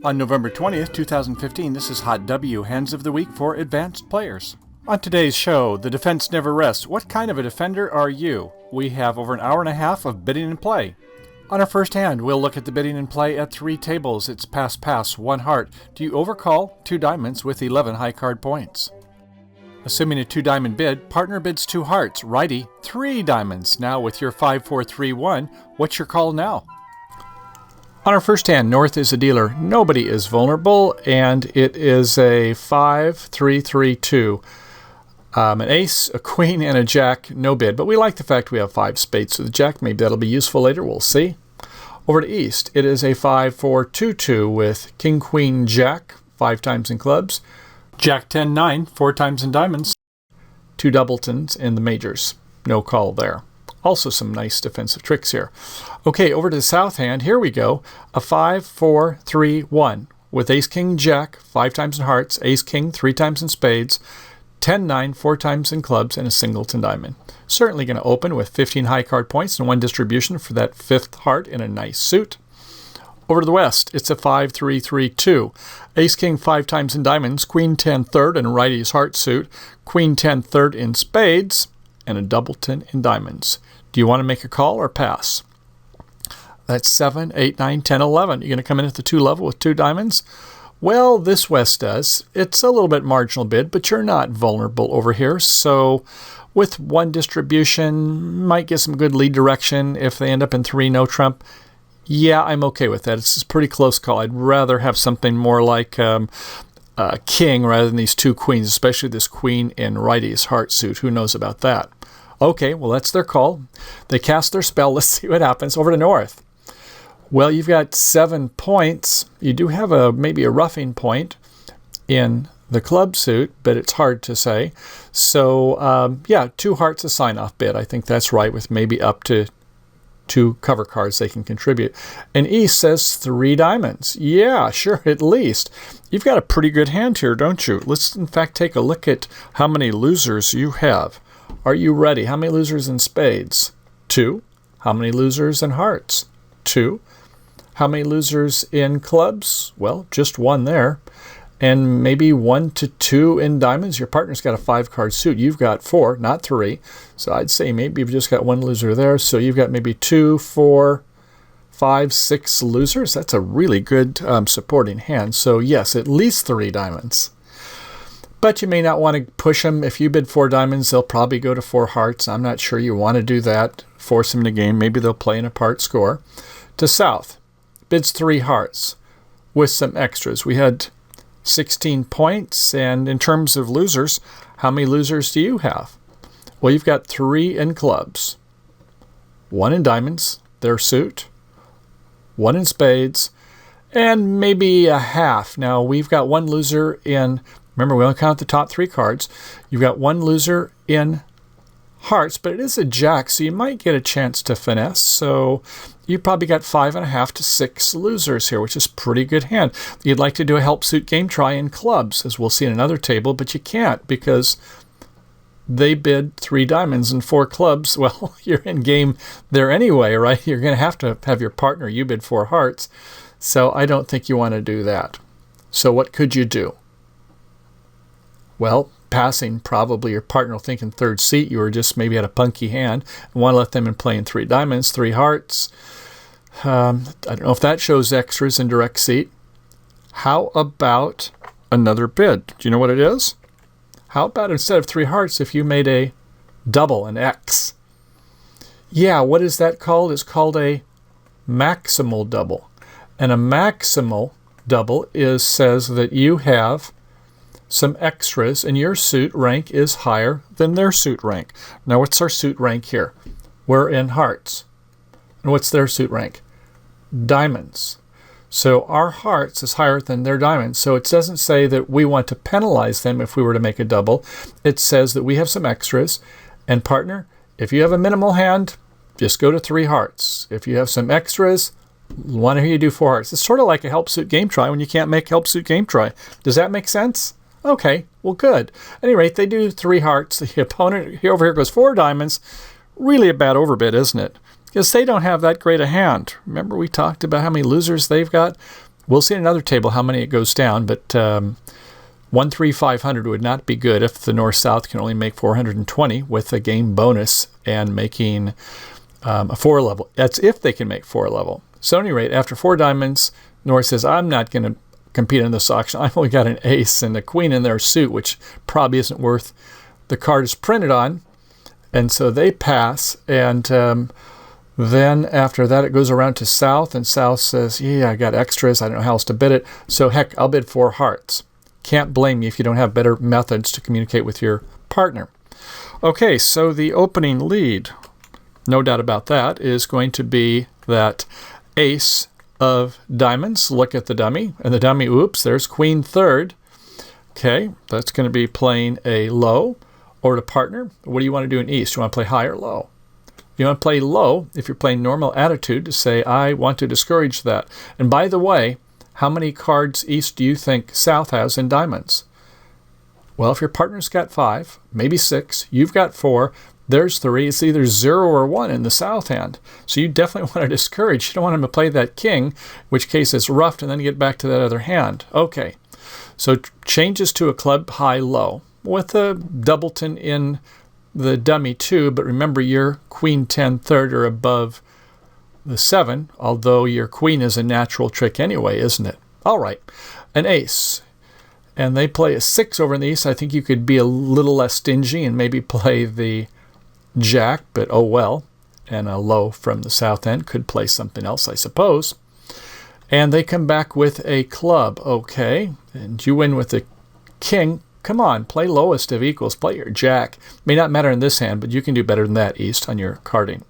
On November 20th, 2015, this is Hot W, Hands of the Week for advanced players. On today's show, the defense never rests. What kind of a defender are you? We have over an hour and a half of bidding and play. On our first hand, we'll look at the bidding and play at 3 tables. It's pass, 1 heart. Do you overcall? 2 diamonds with 11 high card points. Assuming a 2 diamond bid, partner bids 2 hearts. Righty, 3 diamonds. Now with your 5-4-3-1, what's your call now? On our first hand, North is a dealer. Nobody is vulnerable, and it is a 5-3-3-2. An ace, a queen, and a jack, no bid. But we like the fact we have 5 spades with a jack. Maybe that'll be useful later. We'll see. Over to East, it is a 5-4-2-2 with king, queen, jack, 5 times in clubs. Jack 10-9, 4 times in diamonds. 2 doubletons in the majors. No call there. Also some nice defensive tricks here. Okay, over to the south hand. Here we go. A 5-4-3-1 with ace, king, jack, 5 times in hearts, ace, king, 3 times in spades, 10-9, 4 times in clubs, and a singleton diamond. Certainly going to open with 15 high card points and 1 distribution for that 5th heart in a nice suit. Over to the west, it's a 5-3-3-2. Ace, king, 5 times in diamonds, queen, 10, third, and righty's heart suit, queen, 10, third in spades, and a doubleton in diamonds. Do you want to make a call or pass? That's 7, 8, 9, 10, 11. You're going to come in at the 2 level with 2 diamonds? Well, this West does. It's a little bit marginal bid, but you're not vulnerable over here. So with 1 distribution, might get some good lead direction. If they end up in 3, no trump, yeah, I'm okay with that. It's a pretty close call. I'd rather have something more like king rather than these 2 queens, especially this queen in righty's heart suit. Who knows about that? Okay, well, that's their call. They cast their spell. Let's see what happens. Over to North. Well, you've got 7 points. You do have maybe a roughing point in the club suit, but it's hard to say. So, yeah, 2 hearts a sign-off bid. I think that's right, with maybe up to 2 cover cards they can contribute. And East says 3 diamonds. Yeah, sure, at least. You've got a pretty good hand here, don't you? Let's, in fact, take a look at how many losers you have. Are you ready? How many losers in spades? 2. How many losers in hearts? 2. How many losers in clubs? Well, just 1 there. And maybe 1 to 2 in diamonds. Your partner's got a 5-card suit. You've got 4, not 3. So I'd say maybe you've just got 1 loser there. So you've got maybe 2, 4, 5, 6 losers. That's a really good supporting hand. So yes, at least 3 diamonds. But you may not want to push them. If you bid 4 diamonds, they'll probably go to 4 hearts. I'm not sure you want to do that. Force them in a game. Maybe they'll play in a part score. To South, bids 3 hearts with some extras. We had 16 points. And in terms of losers, how many losers do you have? Well, you've got 3 in clubs, 1 in diamonds, their suit, 1 in spades, and maybe a half. Now, we've got 1 loser in... Remember, we only count the top 3 cards. You've got 1 loser in hearts, but it is a jack, so you might get a chance to finesse. So you probably got 5.5 to 6 losers here, which is pretty good hand. You'd like to do a help suit game try in clubs, as we'll see in another table, but you can't because they bid 3 diamonds and 4 clubs. Well, you're in game there anyway, right? You're going to have your partner. You bid 4 hearts, so I don't think you want to do that. So what could you do? Well, passing, probably your partner will think in 3rd seat you were just maybe had a punky hand and want to let them in play in 3 diamonds, 3 hearts. I don't know if that shows extras in direct seat. How about another bid? Do you know what it is? How about instead of 3 hearts if you made a double, an X? Yeah, what is that called? It's called a maximal double. And a maximal double says that you have some extras, and your suit rank is higher than their suit rank. Now, what's our suit rank here? We're in hearts. And what's their suit rank? Diamonds. So our hearts is higher than their diamonds. So it doesn't say that we want to penalize them if we were to make a double. It says that we have some extras. And partner, if you have a minimal hand, just go to 3 hearts. If you have some extras, want to hear you do 4 hearts. It's sort of like a help suit game try when you can't make help suit game try. Does that make sense? Okay, well, good. At any rate, they do 3 hearts. The opponent here over here goes 4 diamonds. Really a bad overbid, isn't it? Because they don't have that great a hand. Remember we talked about how many losers they've got? We'll see in another table how many it goes down, but 1, 3, 500 would not be good if the North-South can only make 420 with a game bonus and making a 4 level. That's if they can make 4 level. So at any rate, after 4 diamonds, North says, I'm not going to compete in this auction. I've only got an ace and a queen in their suit, which probably isn't worth the card is printed on. And so they pass, and then after that it goes around to South, and South says, yeah, I got extras, I don't know how else to bid it, so heck, I'll bid 4 hearts. Can't blame you if you don't have better methods to communicate with your partner. Okay, so the opening lead, no doubt about that, is going to be that ace of diamonds. Look at the dummy, and the dummy, oops, there's queen third. Okay, that's going to be playing a low. Or to partner, what do you want to do in East? You want to play high or low? You want to play low if you're playing normal attitude to say, I want to discourage that. And by the way, how many cards East do you think South has in diamonds? Well, if your partner's got 5, maybe 6, you've got 4, there's 3. It's either 0 or 1 in the South hand. So you definitely want to discourage. You don't want him to play that king, in which case it's roughed and then you get back to that other hand. Okay, so changes to a club high, low, with a doubleton in the dummy too, but remember your queen 10 third or above the 7, although your queen is a natural trick anyway, isn't it? All right, an ace. And they play a 6 over in the East. I think you could be a little less stingy and maybe play the jack, but oh well. And a low from the South end could play something else, I suppose. And they come back with a club. Okay, and you win with the king. Come on, play lowest of equals. Play your jack. May not matter in this hand, but you can do better than that, East, on your carding.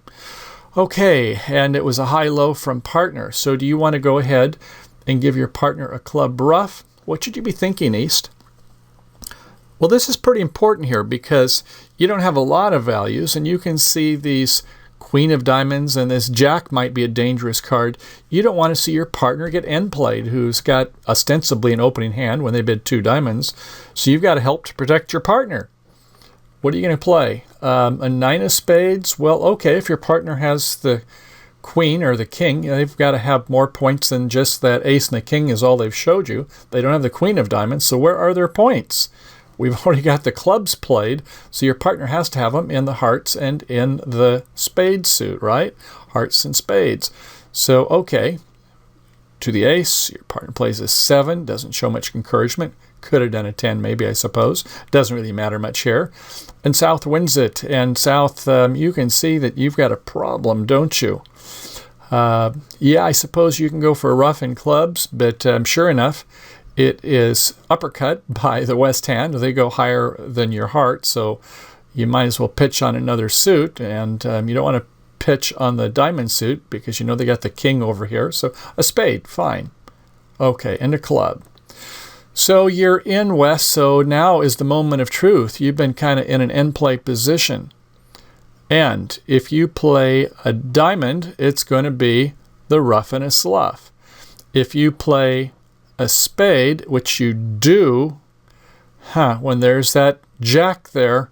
Okay, and it was a high-low from partner. So do you want to go ahead and give your partner a club rough? What should you be thinking, East? Well, this is pretty important here because you don't have a lot of values, and you can see these queen of diamonds, and this jack might be a dangerous card. You don't want to see your partner get end played, who's got ostensibly an opening hand when they bid 2 diamonds. So you've got to help to protect your partner. What are you going to play? A 9 of spades? Well, okay, if your partner has the queen or the king, they've got to have more points than just that ace and the king is all they've showed you. They don't have the queen of diamonds, so where are their points? We've already got the clubs played, so your partner has to have them in the hearts and in the spade suit, right? Hearts and spades. So, okay, to the ace, your partner plays a 7, doesn't show much encouragement. Could have done a 10 maybe, I suppose. Doesn't really matter much here. And South wins it, and South, you can see that you've got a problem, don't you? Yeah, I suppose you can go for a rough in clubs, but sure enough, it is uppercut by the West hand. They go higher than your heart, so you might as well pitch on another suit, and you don't want to pitch on the diamond suit because you know they got the king over here. So a spade, fine. Okay, and a club. So you're in West, so now is the moment of truth. You've been kind of in an end play position. And if you play a diamond, it's going to be the rough and a slough. If you play a spade, which you do, when there's that jack there,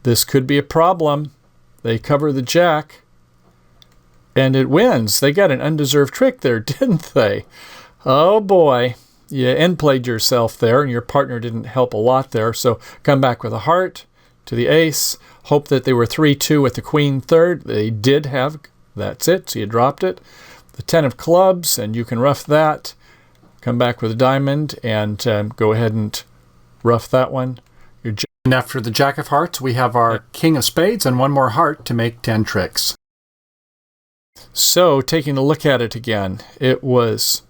this could be a problem. They cover the jack, and it wins. They got an undeserved trick there, didn't they? Oh boy, you end played yourself there, and your partner didn't help a lot there. So come back with a heart to the ace. Hope that they were 3-2 with the queen third. They did have, that's it, so you dropped it. The 10 of clubs, and you can rough that. Come back with a diamond and go ahead and rough that one. And after the jack of hearts, we have our king of spades and one more heart to make 10 tricks. So taking a look at it again, it was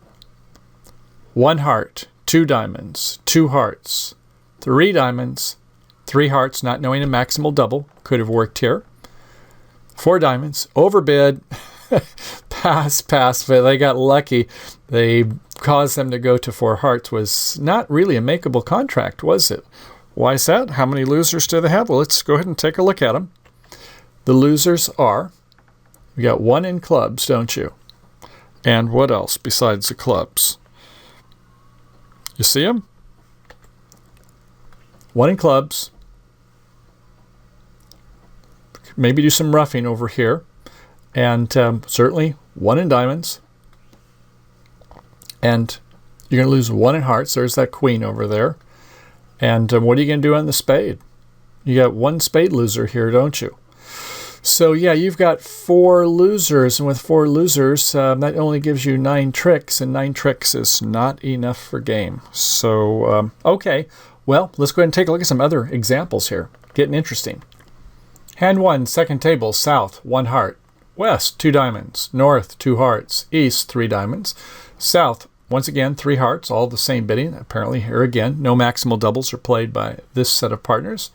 1 heart, 2 diamonds, 2 hearts, 3 diamonds, 3 hearts, not knowing a maximal double, could have worked here. 4 diamonds, overbid, pass, but they got lucky. They caused them to go to 4 hearts. Was not really a makeable contract, was it? Why is that? How many losers do they have? Well, let's go ahead and take a look at them. The losers are, we got 1 in clubs, don't you? And what else besides the clubs? You see them? 1 in clubs. Maybe do some roughing over here. And certainly 1 in diamonds. And you're going to lose one in hearts. There's that queen over there. And what are you going to do on the spade? You got one spade loser here, don't you? So yeah, you've got 4 losers, and with 4 losers, that only gives you 9 tricks, and 9 tricks is not enough for game. So, okay, well, let's go ahead and take a look at some other examples here. Getting interesting. Hand 1, second table, south, 1 heart. West, 2 diamonds. North, 2 hearts. East, 3 diamonds. South, once again, 3 hearts, all the same bidding. Apparently, here again, no maximal doubles are played by this set of partners.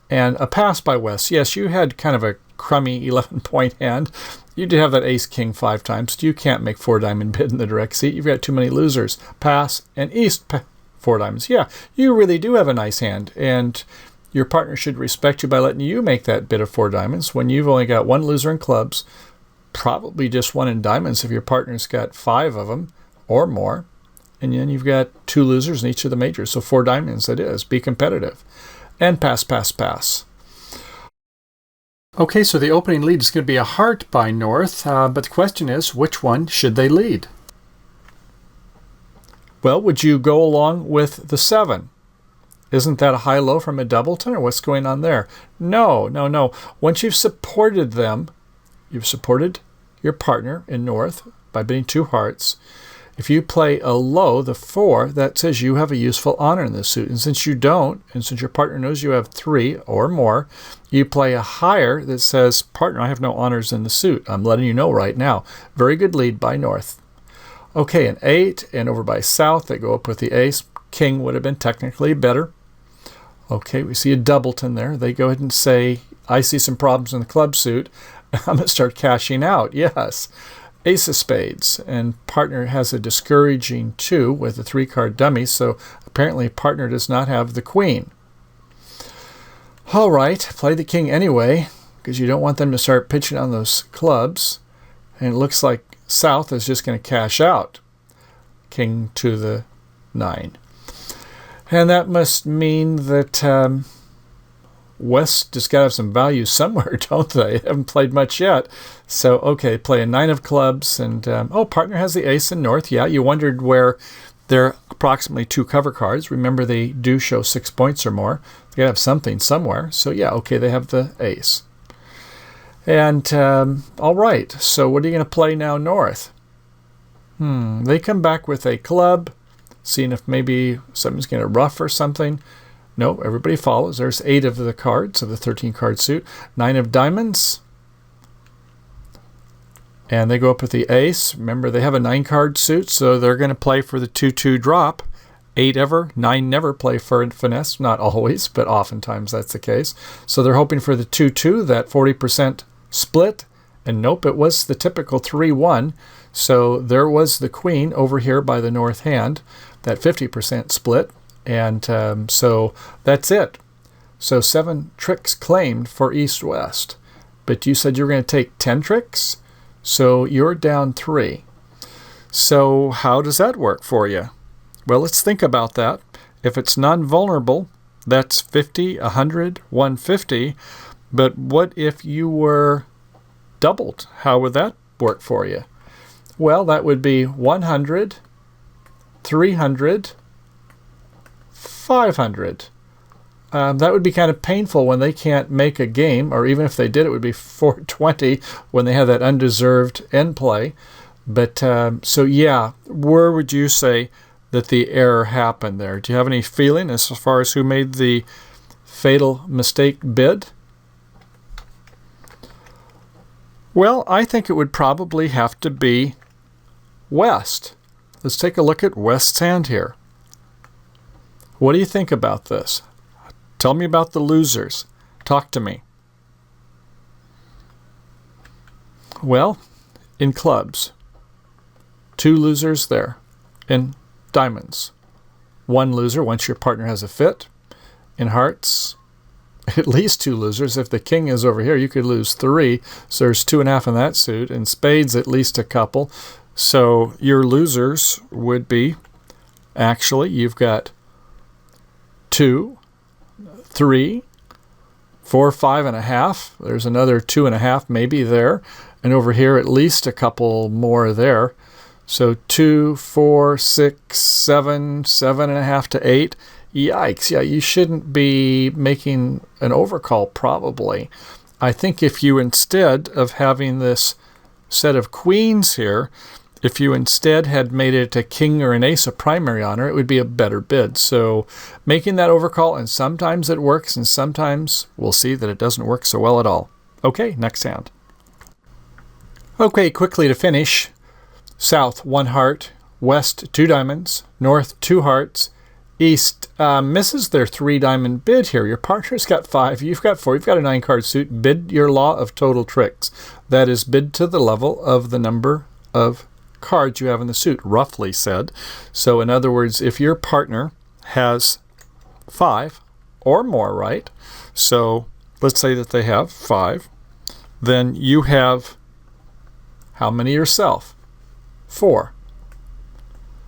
And a pass by West. Yes, you had kind of a crummy 11-point hand. You did have that ace-king 5 times. You can't make 4 diamond bid in the direct seat. You've got too many losers. Pass, and East, 4 diamonds. Yeah, you really do have a nice hand. And your partner should respect you by letting you make that bid of 4 diamonds when you've only got 1 loser in clubs, probably just 1 in diamonds if your partner's got 5 of them or more. And then you've got 2 losers in each of the majors. So 4 diamonds it is. Be competitive. And pass, pass, pass. Okay, so the opening lead is going to be a heart by North, but the question is, which one should they lead? Well, would you go along with the 7? Isn't that a high-low from a doubleton, or what's going on there? No, no, no. Once you've supported them, you've supported your partner in North by bidding 2 hearts. If you play a low, the 4, that says you have a useful honor in this suit. And since you don't, and since your partner knows you have 3 or more, you play a higher that says, partner, I have no honors in the suit. I'm letting you know right now. Very good lead by North. Okay, an 8, and over by South, they go up with the ace. King would have been technically better. Okay, we see a doubleton there. They go ahead and say, I see some problems in the club suit. I'm going to start cashing out. Yes. Ace of spades, and partner has a discouraging 2 with a 3-card dummy, so apparently partner does not have the queen. All right, play the king anyway, because you don't want them to start pitching on those clubs. And it looks like South is just going to cash out. King to the 9. And that must mean that West just got to have some value somewhere, don't they? They haven't played much yet. So, okay, play a 9 of clubs. And, partner has the ace in North. Yeah, you wondered where there are approximately 2 cover cards. Remember, they do show 6 points or more. They got to have something somewhere. So, yeah, okay, they have the ace. And, all right, so what are you going to play now, North? They come back with a club, seeing if maybe something's going to rough or something. No, everybody follows. There's 8 of the cards of the 13-card suit. 9 of diamonds. And they go up with the ace. Remember, they have a 9-card suit, so they're going to play for the 2-2 drop. 8 ever, 9 never play for finesse. Not always, but oftentimes that's the case. So they're hoping for the 2-2, that 40% split. And nope, it was the typical 3-1. So there was the queen over here by the North hand, that 50% split. And so that's it. So 7 tricks claimed for East-West. But you said you were going to take 10 tricks? So you're down 3. So how does that work for you? Well, let's think about that. If it's non-vulnerable, that's 50, 100, 150. But what if you were doubled? How would that work for you? Well, that would be 100, 300, 500. That would be kind of painful when they can't make a game, or even if they did, it would be 420 when they have that undeserved end play. But so yeah, where would you say that the error happened there? Do you have any feeling as far as who made the fatal mistake bid? Well, I think it would probably have to be West. Let's take a look at West's hand here. What do you think about this? Tell me about the losers. Talk to me. Well, in clubs, 2 losers there. In diamonds, 1 loser once your partner has a fit. In hearts, at least 2 losers. If the king is over here, you could lose 3. So there's 2.5 in that suit. In spades, at least a couple. So your losers would be, actually, you've got 2, 3, 4, 5.5. There's another 2.5 maybe there. And over here, at least a couple more there. So 2, 4, 6, 7, 7.5 to 8. Yikes, yeah, you shouldn't be making an overcall probably. I think if you, instead of having this set of queens here, if you instead had made it a king or an ace of primary honor, it would be a better bid. So making that overcall, and sometimes it works, and sometimes we'll see that it doesn't work so well at all. Okay, next hand. Okay, quickly to finish. South, 1 heart. West, 2 diamonds. North, 2 hearts. East misses their 3 diamond bid here. Your partner's got 5, you've got 4, you've got a 9 card suit. Bid your law of total tricks. That is, bid to the level of the number of cards you have in the suit, roughly said. So in other words, if your partner has 5 or more, right? So let's say that they have 5. Then you have how many yourself? 4.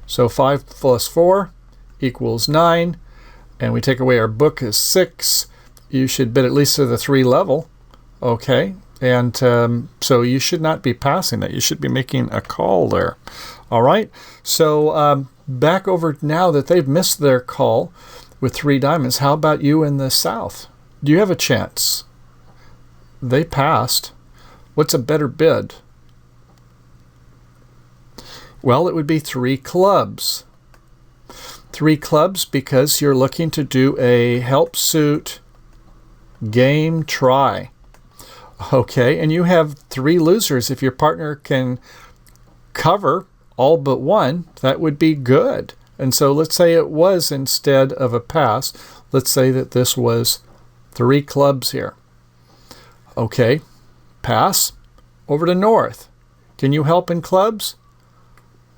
So 5 plus 4 equals 9. And we take away our book is 6. You should bid at least to the 3 level. Okay. And so you should not be passing that. You should be making a call there. All right. So back over now that they've missed their call with 3 diamonds. How about you in the south? Do you have a chance? They passed. What's a better bid? Well, it would be 3 clubs. 3 clubs because you're looking to do a help suit game try. Okay, and you have 3 losers. If your partner can cover all but 1, that would be good. And so let's say it was, instead of a pass, let's say that this was 3 clubs here. Okay, pass. Over to north. Can you help in clubs?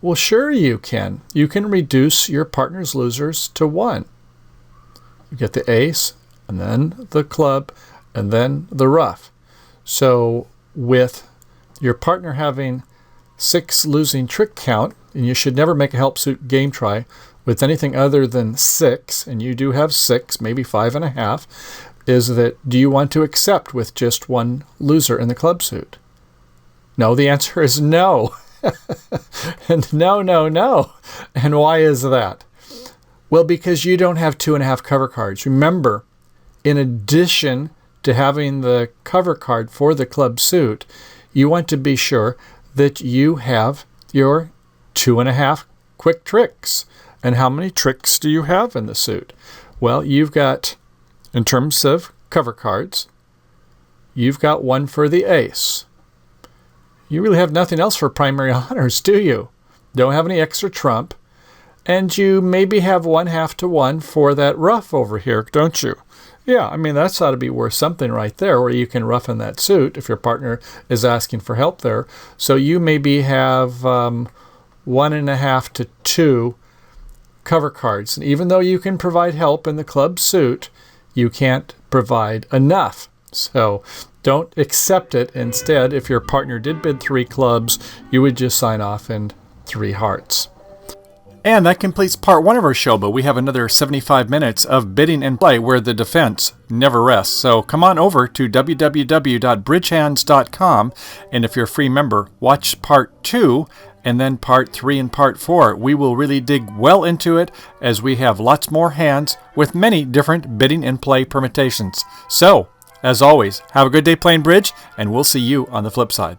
Well, sure you can. You can reduce your partner's losers to 1. You get the ace, and then the club, and then the ruff. So with your partner having 6 losing trick count, and you should never make a help suit game try with anything other than 6, and you do have 6, maybe 5.5, is that, do you want to accept with just 1 loser in the club suit? No, the answer is no. And no, no, no. And why is that? Well, because you don't have 2.5 cover cards. Remember, in addition to having the cover card for the club suit, you want to be sure that you have your 2.5 quick tricks. And how many tricks do you have in the suit? Well, you've got, in terms of cover cards, you've got 1 for the ace. You really have nothing else for primary honors, do you? Don't have any extra trump. And you maybe have 1/2 to 1 for that ruff over here, don't you? Yeah, I mean, that's ought to be worth something right there, where you can rough in that suit if your partner is asking for help there. So you maybe have 1.5 to 2 cover cards. And even though you can provide help in the club suit, you can't provide enough. So don't accept it. Instead, if your partner did bid 3 clubs, you would just sign off in 3 hearts. And that completes part 1 of our show, but we have another 75 minutes of bidding and play where the defense never rests. So come on over to www.bridgehands.com, and if you're a free member, watch part 2 and then part 3 and part 4. We will really dig well into it, as we have lots more hands with many different bidding and play permutations. So, as always, have a good day playing bridge, and we'll see you on the flip side.